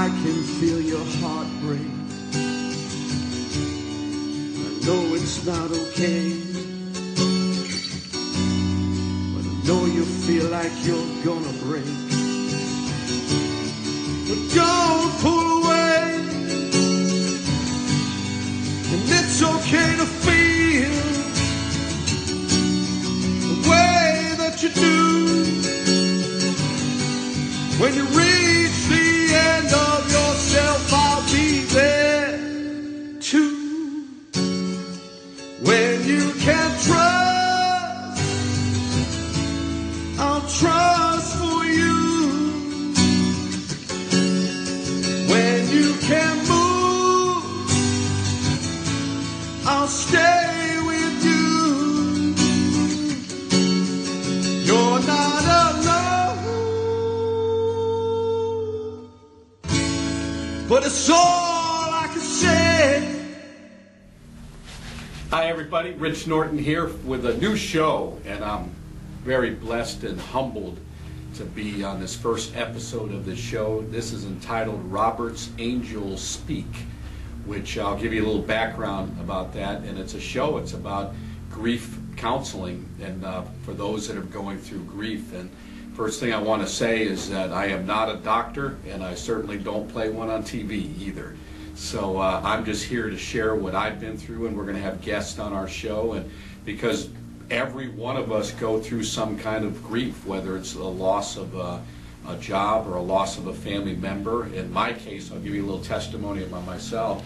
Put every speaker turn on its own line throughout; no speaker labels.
I can feel your heart break. I know it's not okay, but I know you feel like you're gonna break. But don't pull away, and it's okay to feel the way that you do. When you reach the end of yourself, I'll be there too. When you can't trust, I'll trust for you. When you can't move, I'll stay with you. You're not alone, but it's all I can say.
Hi everybody, Rich Norton here with a new show, and I'm very blessed and humbled to be on this first episode of the show. This is entitled Robert's Angels Speak, which I'll give you a little background about that. And it's a show, it's about grief counseling and for those that are going through grief. And first thing I want to say is that I am not a doctor, and I certainly don't play one on TV either. So I'm just here to share what I've been through, and we're going to have guests on our show. And because every one of us go through some kind of grief, whether it's a loss of a job or a loss of a family member. In my case, I'll give you a little testimony about myself.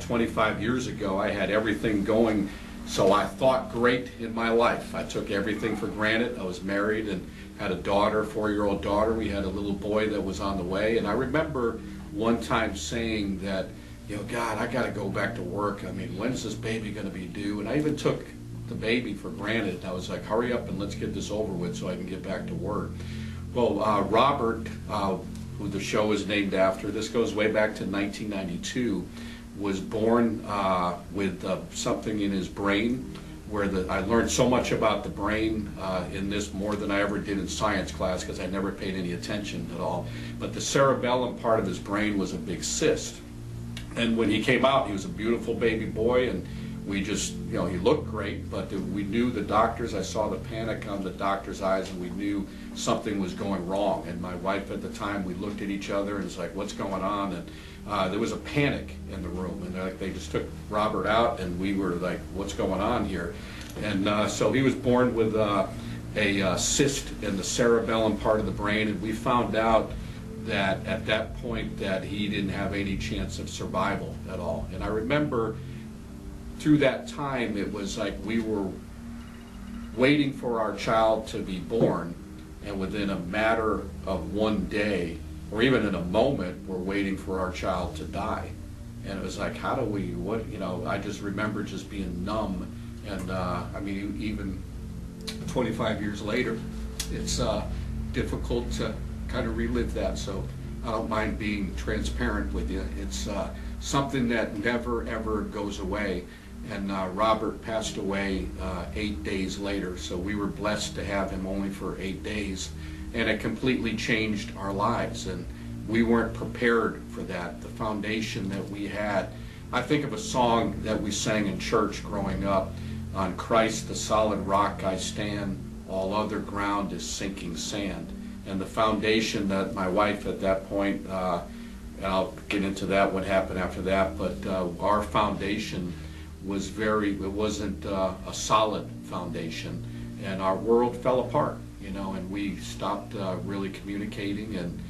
25 years ago, I had everything going, so I thought, great in my life. I took everything for granted. I was married and had a daughter, 4-year-old daughter. We had a little boy that was on the way. And I remember one time saying that, you know, God, I got to go back to work. I mean, when's this baby going to be due? And I even took the baby for granted. I was like, hurry up and let's get this over with so I can get back to work. Well, Robert, who the show is named after, this goes way back to 1992, was born with something in his brain where I learned so much about the brain in this more than I ever did in science class, because I never paid any attention at all. But the cerebellum part of his brain was a big cyst. And when he came out, he was a beautiful baby boy, and we just, you know, he looked great, but we knew the doctors, I saw the panic on the doctor's eyes, and we knew something was going wrong. And my wife at the time, we looked at each other and it's like, what's going on? And there was a panic in the room, and they just took Robert out, and we were like, what's going on here? And so he was born with a cyst in the cerebellum part of the brain, and we found out that at that point that he didn't have any chance of survival at all. And I remember through that time, it was like we were waiting for our child to be born, and within a matter of one day, or even in a moment, we're waiting for our child to die. And it was like, how do we, what, you know, I just remember just being numb. And I mean, even 25 years later, it's difficult to kind of relive that. So I don't mind being transparent with you. It's something that never, ever goes away. And Robert passed away 8 days later, so we were blessed to have him only for 8 days, and it completely changed our lives, and we weren't prepared for that. The foundation that we had, I think of a song that we sang in church growing up, on Christ the solid rock I stand, all other ground is sinking sand. And the foundation that my wife at that point, and I'll get into that, what happened after that, but our foundation was it wasn't a solid foundation, and our world fell apart, you know, and we stopped really communicating, and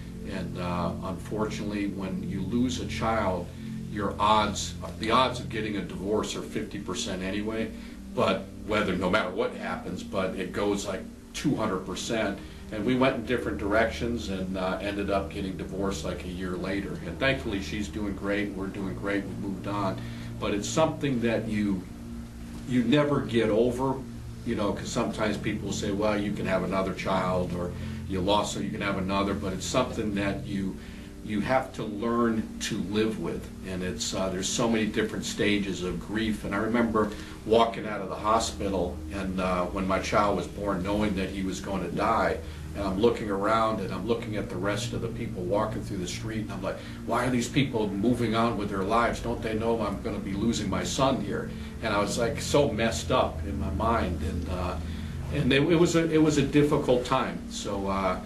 unfortunately, when you lose a child, the odds of getting a divorce are 50% anyway, but no matter what happens, but it goes like 200%, and we went in different directions and ended up getting divorced like a year later, and thankfully she's doing great, we're doing great, we moved on. But it's something that you never get over, you know, because sometimes people say, well, you can have another child, or you lost so you can have another, but it's something that you have to learn to live with. And it's there's so many different stages of grief. And I remember walking out of the hospital, and when my child was born, knowing that he was going to die, and I'm looking around and I'm looking at the rest of the people walking through the street, and I'm like, why are these people moving on with their lives? Don't they know I'm going to be losing my son here? And I was like so messed up in my mind, and it was a difficult time. So I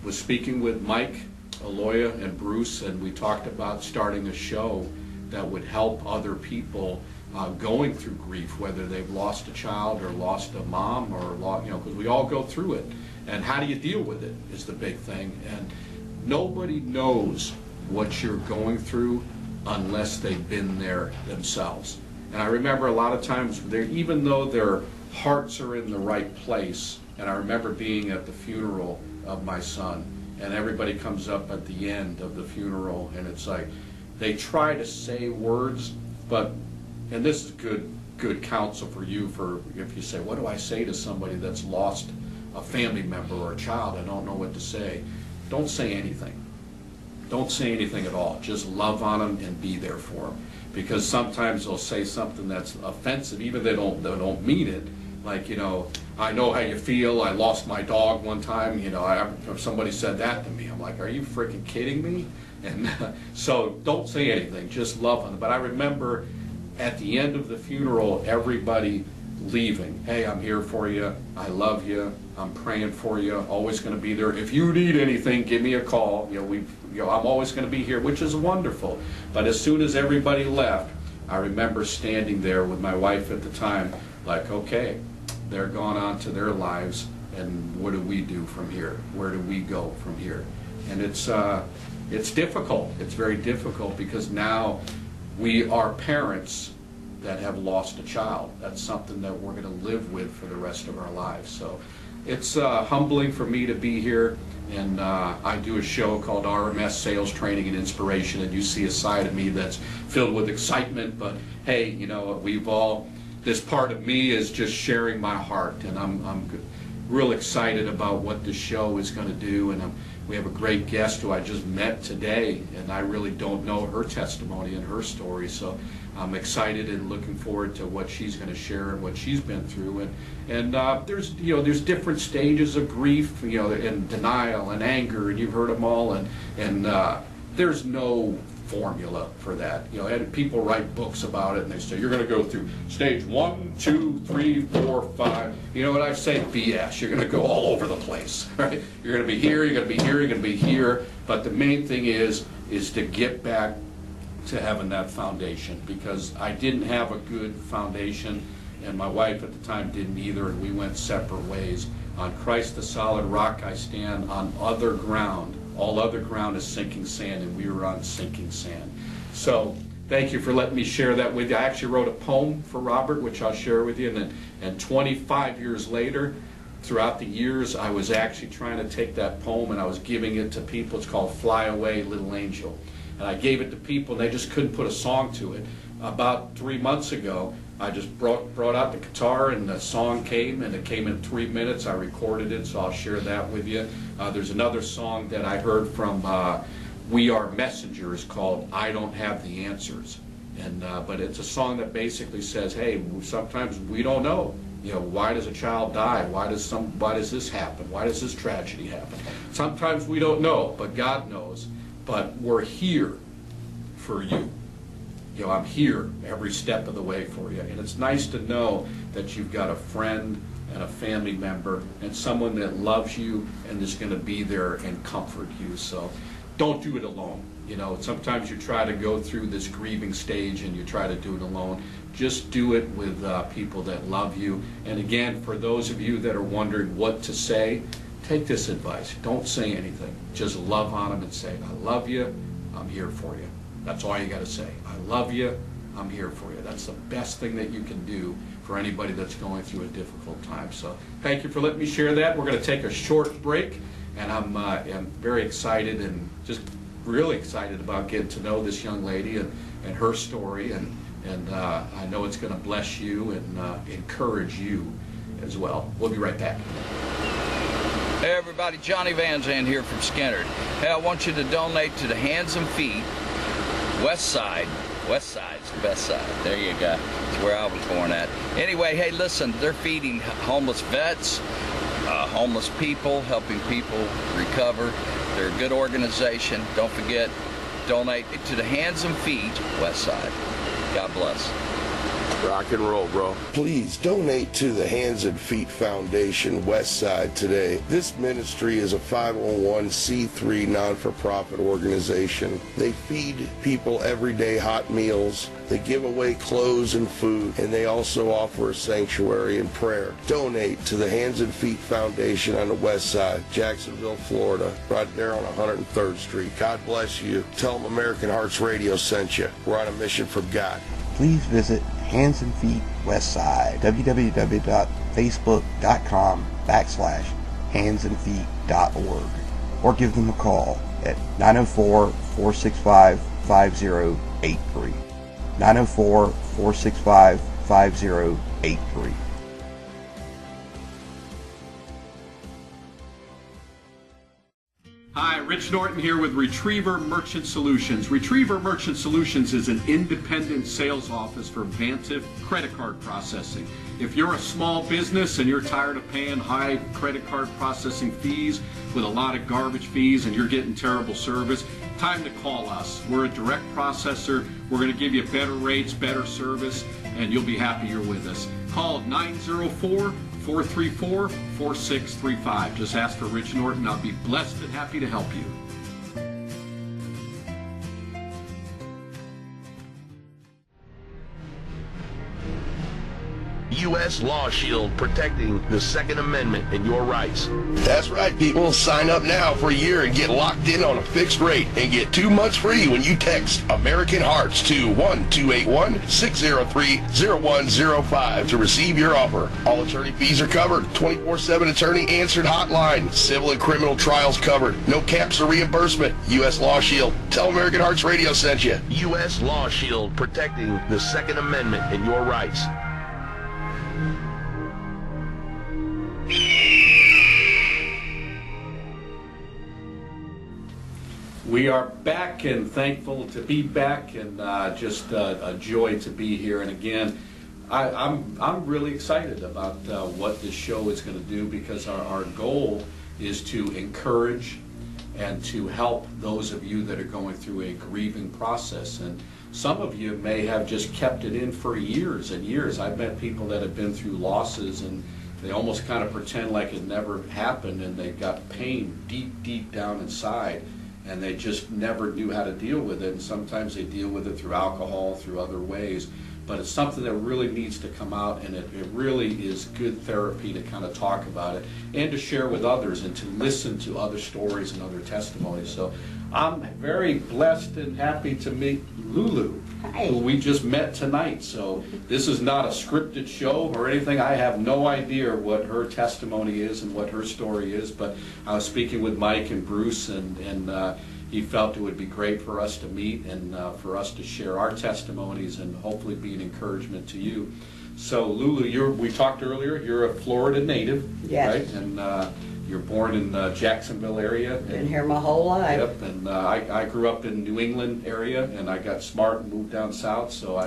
was speaking with Mike, Aloia, and Bruce, and we talked about starting a show that would help other people going through grief, whether they've lost a child or lost a mom, or because we all go through it. And how do you deal with it is the big thing. And nobody knows what you're going through unless they've been there themselves. And I remember a lot of times, even though their hearts are in the right place, and I remember being at the funeral of my son, and everybody comes up at the end of the funeral, and it's like, they try to say words, but, and this is good counsel for you, for if you say, what do I say to somebody that's lost a family member or a child? I don't know what to say. Don't say anything. Don't say anything at all. Just love on them and be there for them. Because sometimes they'll say something that's offensive, even if they don't mean it. Like, I know how you feel. I lost my dog one time. Somebody said that to me. I'm like, are you freaking kidding me? And so don't say anything. Just love them. But I remember at the end of the funeral, everybody leaving. Hey, I'm here for you. I love you. I'm praying for you. Always going to be there. If you need anything, give me a call. I'm always going to be here, which is wonderful. But as soon as everybody left, I remember standing there with my wife at the time, like, okay, they're gone on to their lives, and what do we do from here? Where do we go from here? And it's difficult. It's very difficult, because now we are parents that have lost a child. That's something that we're going to live with for the rest of our lives. So it's humbling for me to be here, and I do a show called RMS Sales Training and Inspiration, and you see a side of me that's filled with excitement, but hey, we've all, this part of me is just sharing my heart, and I'm real excited about what this show is going to do. And we have a great guest who I just met today, and I really don't know her testimony and her story, so I'm excited and looking forward to what she's going to share and what she's been through. And there's different stages of grief, and denial and anger, and you've heard them all, and there's no formula for that. And people write books about it, and they say you're going to go through stage 1, 2, 3, 4, 5. You know what I say? BS. You're going to go all over the place, right? You're going to be here, you're going to be here, you're going to be here. But the main thing is to get back to having that foundation, because I didn't have a good foundation, and my wife at the time didn't either, and we went separate ways. On Christ the solid rock I stand, on other ground. All other ground is sinking sand, and we were on sinking sand. So thank you for letting me share that with you. I actually wrote a poem for Robert, which I'll share with you, and 25 years later, throughout the years, I was actually trying to take that poem and I was giving it to people. It's called Fly Away, Little Angel. And I gave it to people, and they just couldn't put a song to it. About 3 months ago, I just brought out the guitar, and the song came, and it came in 3 minutes. I recorded it, so I'll share that with you. There's another song that I heard from We Are Messengers called I Don't Have the Answers. But it's a song that basically says, hey, sometimes we don't know. Why does a child die? Why does this happen? Why does this tragedy happen? Sometimes we don't know, but God knows. But we're here for you. I'm here every step of the way for you. And it's nice to know that you've got a friend and a family member and someone that loves you and is going to be there and comfort you. So don't do it alone. Sometimes you try to go through this grieving stage and you try to do it alone. Just do it with people that love you. And again, for those of you that are wondering what to say, take this advice. Don't say anything. Just love on them and say, I love you, I'm here for you. That's all you got to say. I love you, I'm here for you. That's the best thing that you can do for anybody that's going through a difficult time. So thank you for letting me share that. We're going to take a short break, and I'm very excited and just really excited about getting to know this young lady and her story, and I know it's going to bless you and encourage you as well. We'll be right back.
Hey everybody, Johnny Van Zandt here from Skinner. Hey, I want you to donate to the Hands and Feet, Westside. Westside's the best side. There you go. It's where I was born at. Anyway, hey, listen, they're feeding homeless vets, homeless people, helping people recover. They're a good organization. Don't forget, donate to the Hands and Feet Westside. God bless.
Rock and roll, bro.
Please donate to the Hands and Feet Foundation Westside today. This ministry is a 501c3 non-for-profit organization. They feed people everyday hot meals. They give away clothes and food, and they also offer a sanctuary and prayer. Donate to the Hands and Feet Foundation on the Westside, Jacksonville, Florida, right there on 103rd Street. God bless you. Tell them American Hearts Radio sent you. We're on a mission from God.
Please visit Hands and Feet Westside, www.facebook.com/handsandfeet.org, or give them a call at 904-465-5083. 904-465-5083.
Hi, Rich Norton here with Retriever Merchant Solutions. Retriever Merchant Solutions is an independent sales office for Vantiv credit card processing. If you're a small business and you're tired of paying high credit card processing fees with a lot of garbage fees and you're getting terrible service, time to call us. We're a direct processor. We're going to give you better rates, better service, and you'll be happy you're with us. Call 904-434-4635. Just ask for Rich Norton. I'll be blessed and happy to help you.
U.S. Law Shield, protecting the Second Amendment and your rights.
That's right, people. Sign up now for a year and get locked in on a fixed rate and get 2 months free when you text American Hearts to 1-281-603-0105 to receive your offer. All attorney fees are covered. 24/7 attorney answered hotline. Civil and criminal trials covered. No caps or reimbursement. U.S. Law Shield. Tell American Hearts Radio sent you.
U.S. Law Shield, protecting the Second Amendment and your rights.
We are back and thankful to be back, and just a joy to be here. And again, I'm really excited about what this show is going to do, because our goal is to encourage and to help those of you that are going through a grieving process. And some of you may have just kept it in for years and years. I've met people that have been through losses, and they almost kind of pretend like it never happened, and they've got pain deep, deep down inside, and they just never knew how to deal with it. And sometimes they deal with it through alcohol, through other ways. But it's something that really needs to come out, and it really is good therapy to kind of talk about it and to share with others and to listen to other stories and other testimonies. So I'm very blessed and happy to meet Lulu, who we just met tonight. So this is not a scripted show or anything. I have no idea what her testimony is and what her story is, but I was speaking with Mike and Bruce, and he felt it would be great for us to meet and for us to share our testimonies and hopefully be an encouragement to you. So Lulu, we talked earlier, you're a Florida native,
yes,
right? And you're born in the Jacksonville area.
Been here my whole life.
Yep, and I grew up in New England area, and I got smart and moved down south, so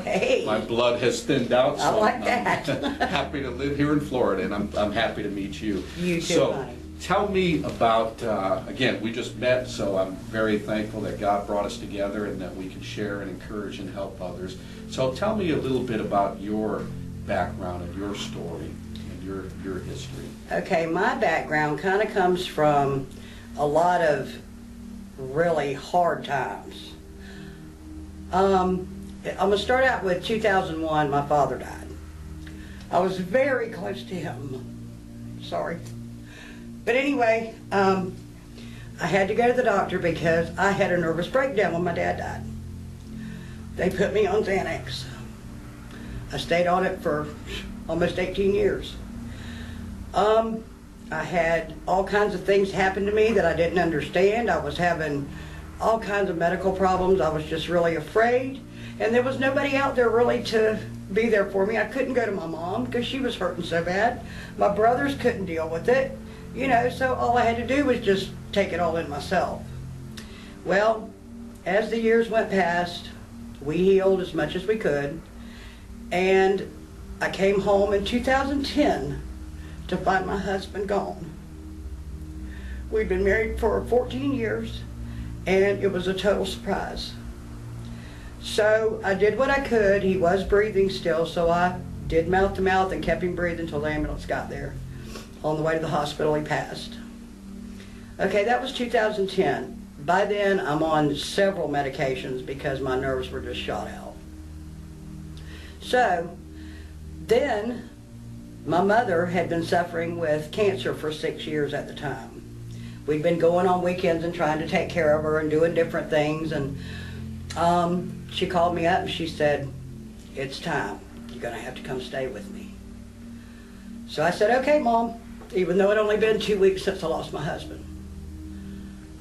my blood has thinned out. So
I like that.
I'm happy to live here in Florida, and I'm happy to meet you.
You too,
so,
honey.
Tell me about, again, we just met, so I'm very thankful that God brought us together and that we can share and encourage and help others. So tell me a little bit about your background and your story and your history. Okay,
my background kind of comes from a lot of really hard times. I'm going to start out with 2001, my father died. I was very close to him. Sorry. But anyway, I had to go to the doctor because I had a nervous breakdown when my dad died. They put me on Xanax. I stayed on it for almost 18 years. I had all kinds of things happen to me that I didn't understand. I was having all kinds of medical problems. I was just really afraid. And there was nobody out there really to be there for me. I couldn't go to my mom because she was hurting so bad. My brothers couldn't deal with it. You know, so all I had to do was just take it all in myself. Well, as the years went past, we healed as much as we could. And I came home in 2010 to find my husband gone. We'd been married for 14 years, and it was a total surprise. So I did what I could. He was breathing still, so I did mouth to mouth and kept him breathing until the ambulance got there. On the way to the hospital, he passed. Okay, that was 2010. By then, I'm on several medications because my nerves were just shot out. So, then, my mother had been suffering with cancer for 6 years at the time. We'd been going on weekends and trying to take care of her and doing different things, and she called me up and she said, "It's time. You're going to have to come stay with me." So I said, "Okay, Mom," even though it only been 2 weeks since I lost my husband.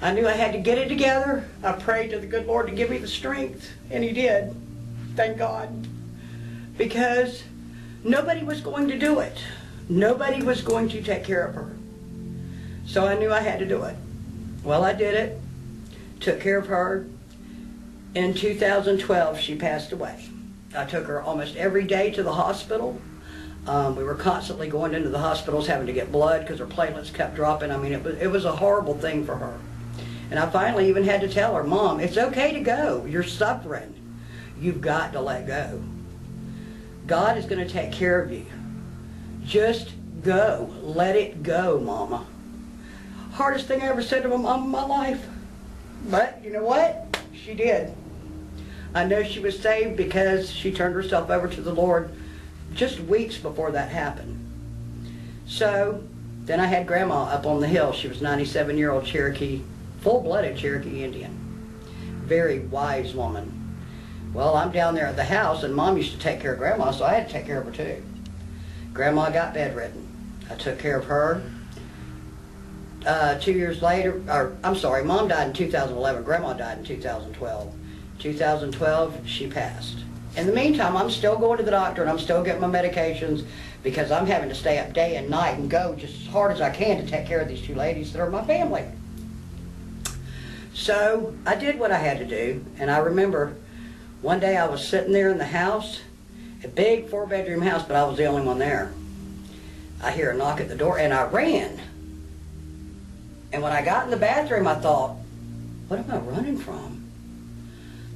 I knew I had to get it together. I prayed to the good Lord to give me the strength, and He did. Thank God. Because nobody was going to do it. Nobody was going to take care of her. So I knew I had to do it. Well, I did it. Took care of her. In 2012, she passed away. I took her almost every day to the hospital. We were constantly going into the hospitals having to get blood because her platelets kept dropping. I mean, it was a horrible thing for her. And I finally even had to tell her, "Mom, it's okay to go. You're suffering. You've got to let go. God is going to take care of you. Just go. Let it go, Mama." Hardest thing I ever said to my mom in my life. But you know what? She did. I know she was saved because she turned herself over to the Lord just weeks before that happened. So then I had Grandma up on the hill. She was 97-year-old Cherokee, full-blooded Cherokee Indian. Very wise woman. Well, I'm down there at the house, and Mom used to take care of Grandma, so I had to take care of her too. Grandma got bedridden. I took care of her. 2 years later, Mom died in 2011. Grandma died in 2012. 2012, she passed. In the meantime, I'm still going to the doctor, and I'm still getting my medications because I'm having to stay up day and night and go just as hard as I can to take care of these two ladies that are my family. So I did what I had to do, and I remember one day I was sitting there in the house, a big 4-bedroom house, but I was the only one there. I hear a knock at the door, and I ran. And when I got in the bathroom, I thought, what am I running from?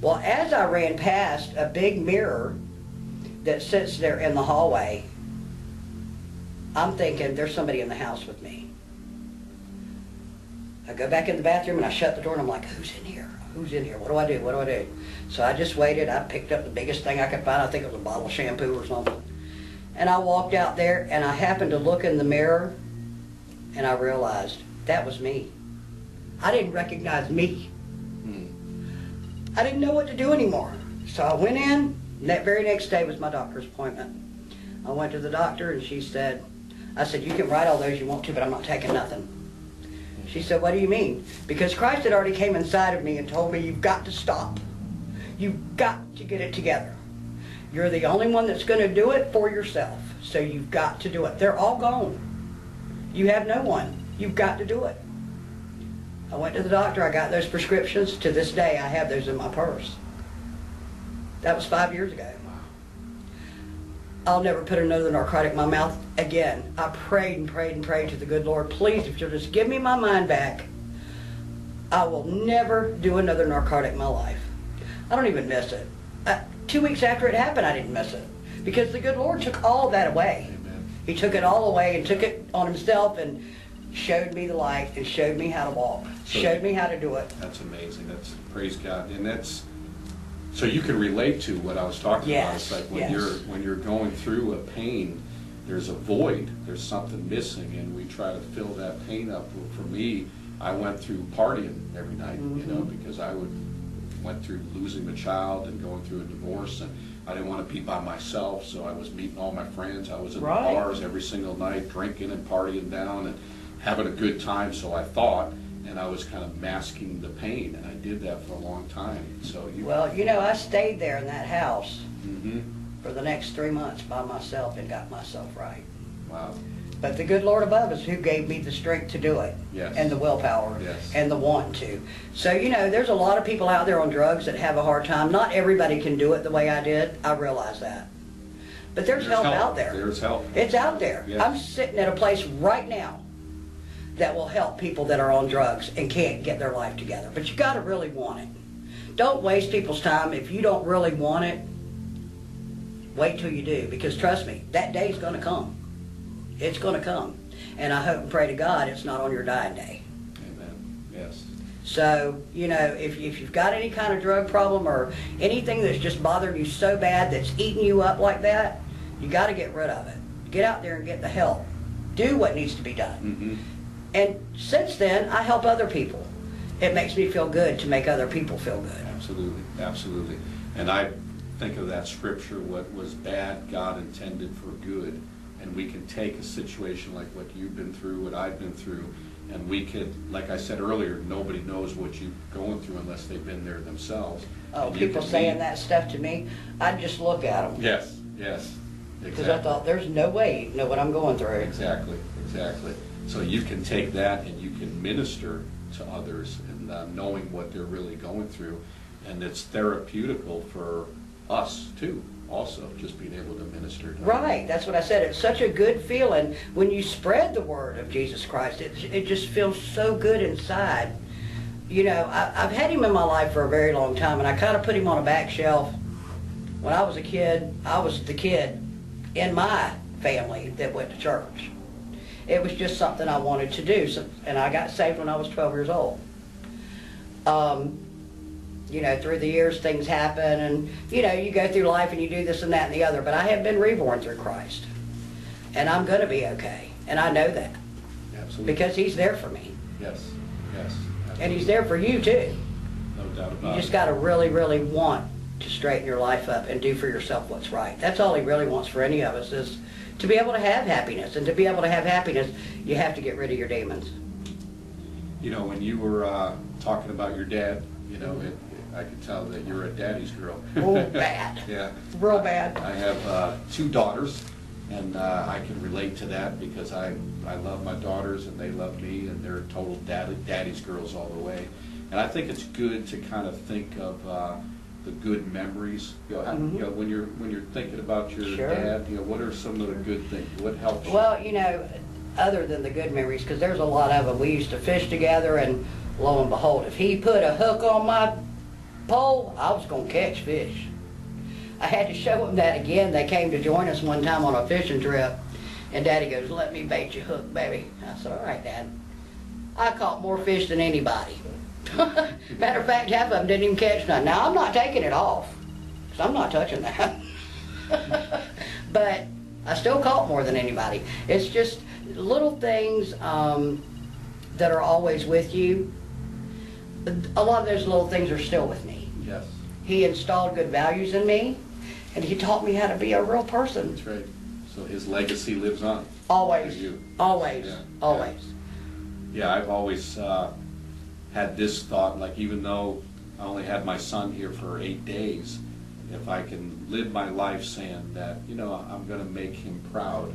Well, as I ran past a big mirror that sits there in the hallway, I'm thinking, there's somebody in the house with me. I go back in the bathroom and I shut the door and I'm like, who's in here? Who's in here? What do I do? What do I do? So I just waited. I picked up the biggest thing I could find. I think it was a bottle of shampoo or something. And I walked out there and I happened to look in the mirror and I realized that was me. I didn't recognize me. I didn't know what to do anymore. So I went in, and that very next day was my doctor's appointment. I went to the doctor and she said, I said, "You can write all those you want to, but I'm not taking nothing." She said, "What do you mean?" Because Christ had already came inside of me and told me, "You've got to stop. You've got to get it together. You're the only one that's going to do it for yourself. So you've got to do it. They're all gone. You have no one. You've got to do it." I went to the doctor. I got those prescriptions. To this day, I have those in my purse. That was 5 years ago. I'll never put another narcotic in my mouth again. I prayed and prayed and prayed to the good Lord, please, if you'll just give me my mind back, I will never do another narcotic in my life. I don't even miss it. 2 weeks after it happened, I didn't miss it. Because the good Lord took all that away. Amen. He took it all away and took it on himself and showed me the light and showed me how to walk, showed me how to do it.
That's amazing. That's, praise God. And that's, so you can relate to what I was talking about. It's like when you're going through a pain, there's a void, there's something missing, and we try to fill that pain up. Well, for me, I went through partying every night, you know, because I went through losing a child and going through a divorce, and I didn't want to be by myself, so I was meeting all my friends. I was in the bars every single night, drinking and partying down and having a good time, so I thought, and I was kind of masking the pain, and I did that for a long time. So
well, you know, I stayed there in that house for the next 3 months by myself and got myself right.
Wow.
But the good Lord above is who gave me the strength to do it, and the willpower, and the want to. So, you know, there's a lot of people out there on drugs that have a hard time. Not everybody can do it the way I did. I realize that. But there's help out there.
There's help.
It's out there.
Yes.
I'm sitting at a place right now that will help people that are on drugs and can't get their life together. But you got to really want it. Don't waste people's time. If you don't really want it, wait till you do, because trust me, that day's going to come. It's going to come. And I hope and pray to God it's not on your dying day.
Amen. Yes.
So, you know, if you've got any kind of drug problem or anything that's just bothering you so bad that's eating you up like that, you got to get rid of it. Get out there and get the help. Do what needs to be done.
Mm-hmm.
And since then, I help other people. It makes me feel good to make other people feel good.
Absolutely, absolutely. And I think of that scripture, what was bad, God intended for good. And we can take a situation like what you've been through, what I've been through, and we could, like I said earlier, nobody knows what you're going through unless they've been there themselves.
Oh, people saying that stuff to me, I'd just look at them.
Yes, yes.
Because
Exactly.
I thought, there's no way you know what I'm going through.
Exactly, exactly. So you can take that and you can minister to others and knowing what they're really going through. And it's therapeutical for us too, also, just being able to minister to
Right, that's what I said. It's such a good feeling when you spread the word of Jesus Christ. It just feels so good inside. You know, I've had him in my life for a very long time, and I kind of put him on a back shelf. When I was a kid, I was the kid in my family that went to church. It was just something I wanted to do, and I got saved when I was 12 years old. You know, through the years things happen, and you know, you go through life and you do this and that and the other, but I have been reborn through Christ, and I'm going to be okay, and I know that.
Absolutely.
Because he's there for me.
Yes, yes. Absolutely.
And he's there for you too.
No doubt about it.
You just got to really, really want to straighten your life up and do for yourself what's right. That's all he really wants for any of us, is to be able to have happiness. And to be able to have happiness, you have to get rid of your demons.
You know, when you were talking about your dad, you know, I could tell that you're a daddy's girl.
Oh, bad.
Yeah.
Real bad.
I have 2 daughters, and I can relate to that because I love my daughters and they love me, and they're total daddy's girls all the way. And I think it's good to kind of think of the good memories. You know, you know, when you're thinking about your
Sure.
dad, you know, what are some of the good things? What helps you?
Well, you know, other than the good memories, because there's a lot of them. We used to fish together, and lo and behold, if he put a hook on my pole, I was going to catch fish. I had to show him that again. They came to join us one time on a fishing trip, and Daddy goes, "Let me bait your hook, baby." I said, "All right, Dad." I caught more fish than anybody. Matter of fact, half of them didn't even catch none. Now, I'm not taking it off, because I'm not touching that. But I still caught more than anybody. It's just little things that are always with you. A lot of those little things are still with me.
Yes,
He installed good values in me, and he taught me how to be a real person.
that's right. So his legacy lives on.
Always,
through you.
always,
Yeah,
always.
Yeah, I've always had this thought, like even though I only had my son here for 8 days, if I can live my life saying that, you know, I'm going to make him proud,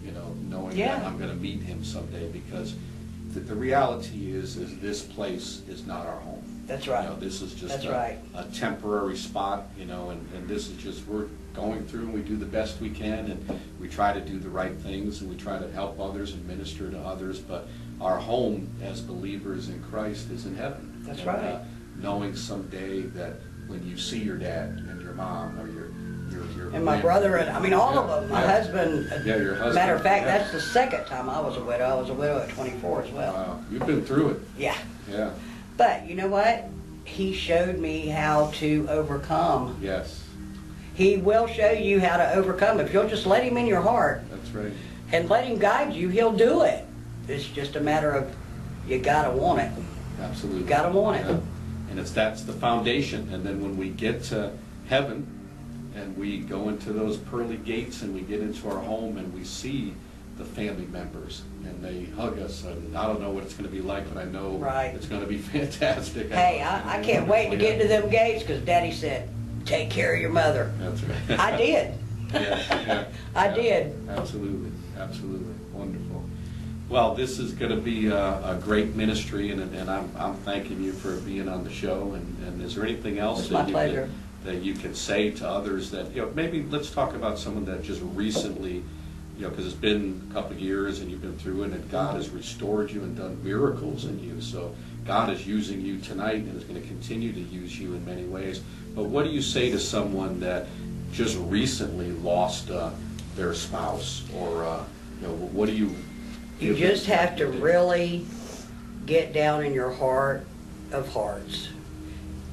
you know, knowing
Yeah.
that I'm going to meet him someday, because the reality is this place is not our home.
That's right.
You know, this is just
That's right.
a temporary spot, you know, and this is just, we're going through and we do the best we can, and we try to do the right things, and we try to help others and minister to others, but our home as believers in Christ is in heaven.
That's
And,
right.
Knowing someday that when you see your dad and your mom or your
And my brother, and I mean, all of them. My
Yeah.
husband.
Yeah, your husband.
Matter of fact,
Yeah.
that's the second time I was a widow. I was a widow at 24 as well.
Wow, you've been through it.
Yeah.
Yeah,
But you know what? He showed me how to overcome.
yes,
He will show you how to overcome. If you'll just let him in your heart
that's right.
and let him guide you, he'll do it. It's just a matter of, you gotta want it.
Absolutely.
You gotta want it.
Yeah. And that's the foundation. And then when we get to heaven and we go into those pearly gates and we get into our home and we see the family members and they hug us, and I don't know what it's going to be like, but I know
Right.
it's going to be fantastic.
Hey, I can't wait to get to them gates, because Daddy said, "Take care of your mother."
That's right.
I did.
Yeah.
I did.
Absolutely, absolutely, wonderful. Well, this is going to be a great ministry, and I'm thanking you for being on the show. And is there anything else
It's my pleasure.
that you can say to others that, you know, maybe let's talk about someone that just recently because it's been a couple of years and you've been through it, and God has restored you and done miracles in you. So God is using you tonight and is going to continue to use you in many ways. But what do you say to someone that just recently lost their spouse, or what do you?
You just have to really get down in your heart of hearts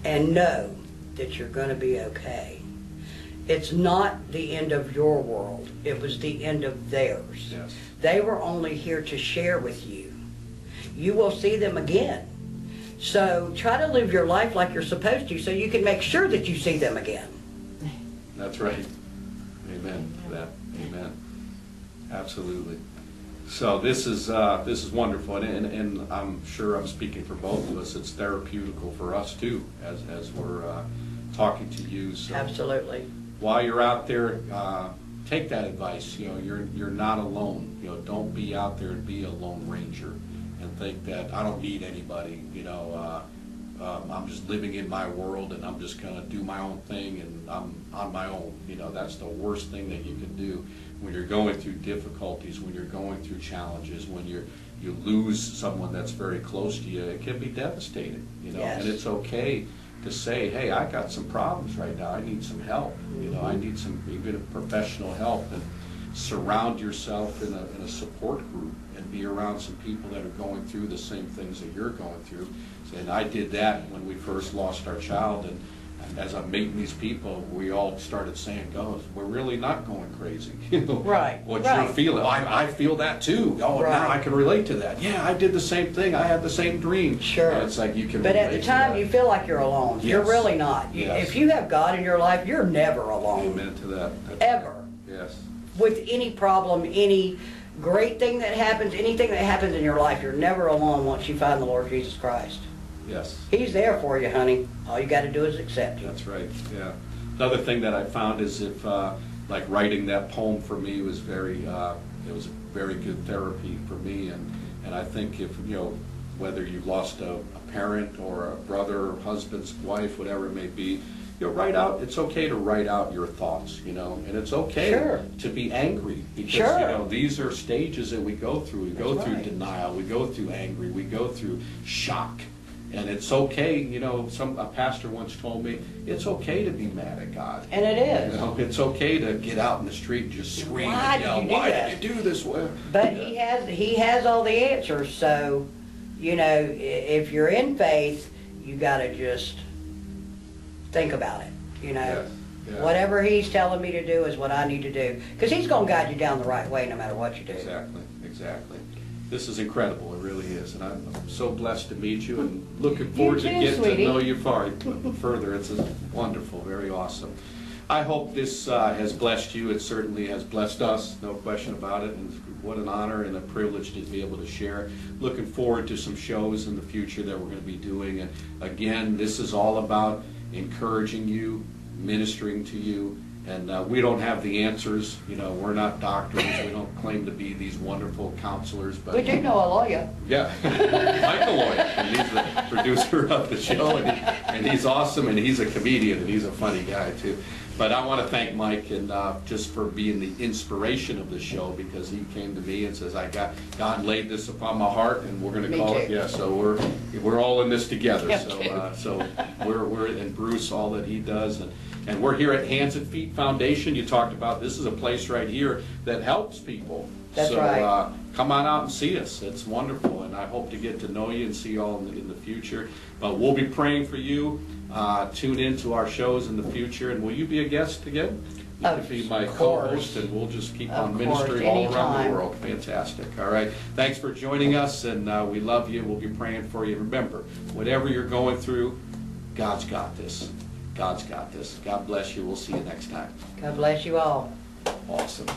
and know that you're going to be okay. It's not the end of your world. It was the end of theirs.
Yes.
They were only here to share with you. You will see them again. So try to live your life like you're supposed to so you can make sure that you see them again.
That's right. Amen to that. Amen. Absolutely. So this is wonderful, and I'm sure I'm speaking for both of us. It's therapeutical for us too, as we're talking to you. So
Absolutely.
while you're out there, take that advice. You're not alone. Don't be out there and be a lone ranger and think that I don't need anybody. I'm just living in my world and I'm just gonna do my own thing and I'm on my own. That's the worst thing that you can do when you're going through difficulties, when you're going through challenges, when you lose someone that's very close to you. It can be devastating.
Yes.
And it's okay to say, hey, I got some problems right now. I need some help. I need some even professional help, and surround yourself in a support group and be around some people that are going through the same things that you're going through. And I did that when we first lost our child, and as I'm meeting these people, we all started saying, we're really not going crazy.
Right.
What
right.
you're feeling. I feel that too. Oh,
Right.
now I can relate to that. Yeah, I did the same thing. I had the same dream.
Sure.
And it's like you can
But at
relate
the
to
time,
that.
you feel like you're alone. You're
Yes.
really not.
Yes.
If you have God in your life, you're never alone.
Amen to that. That's
Ever.
right. Yes.
With any problem, any great thing that happens, anything that happens in your life, you're never alone once you find the Lord Jesus Christ.
Yes.
He's there for you, honey. All you got to do is accept Him.
That's right, yeah. Another thing that I found is if, like writing that poem for me was it was a very good therapy for me, and I think if, whether you lost a parent or a brother, husband, wife, whatever it may be, it's okay to write out your thoughts, and it's okay
Sure.
to be angry, because,
Sure.
these are stages that we go through. We go
That's
through
right.
denial, we go through angry, we go through shock. And it's okay, a pastor once told me, it's okay to be mad at God.
And it is.
It's okay to get out in the street and just scream
Why
and yell,
did you do
why
that?
did you do this?
But He has all the answers. So, if you're in faith, you got to just think about it.
Yeah.
Whatever He's telling me to do is what I need to do. Because He's going to guide you down the right way no matter what you do.
Exactly. This is incredible, it really is, and I'm so blessed to meet you and looking forward to
too,
getting
sweetie.
to know you further. It's wonderful, very awesome. I hope this has blessed you. It certainly has blessed us, no question about it, and what an honor and a privilege to be able to share. Looking forward to some shows in the future that we're going to be doing, and again, this is all about encouraging you, ministering to you. And we don't have the answers. We're not doctors. We don't claim to be these wonderful counselors. But
We do know Aloia.
yeah, Mike Aloia, and he's the producer of the show, and he's awesome, and he's a comedian, and he's a funny guy too. But I want to thank Mike and just for being the inspiration of the show, because he came to me and says, God laid this upon my heart, and we're going to call it.
too.
Yeah, so we're all in this together.
Yeah,
So we're and Bruce, all that he does, and we're here at Hands and Feet Foundation. You talked about this is a place right here that helps people.
That's
so,
right.
Come on out and see us. It's wonderful, and I hope to get to know you and see you all in the future. But we'll be praying for you. Tune in to our shows in the future, and will you be a guest again? You
Of
can be my
course.
co-host, and we'll just keep
Of
on
course,
ministering all around
anytime.
the world. Fantastic. All right. Thanks for joining us, and we love you. We'll be praying for you. Remember, whatever you're going through, God's got this. God's got this. God bless you. We'll see you next time.
God bless you all.
Awesome.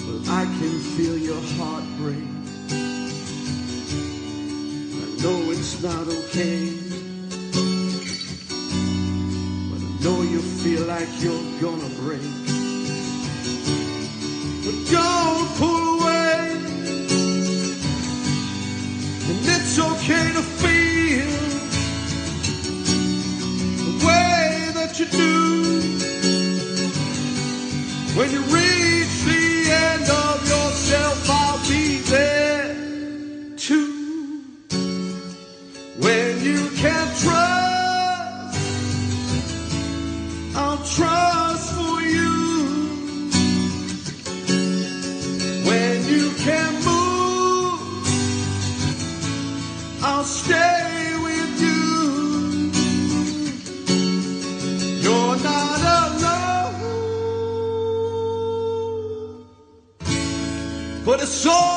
Well, I can feel your heart break. I know it's not okay, but I know you feel like you're gonna break. But don't pull away, and it's okay to feel the way that you do. When you reach the end of yourself, I'll be there too. When you can't trust, I'll trust for you. When you can't move, I'll stay with you. You're not alone, but it's all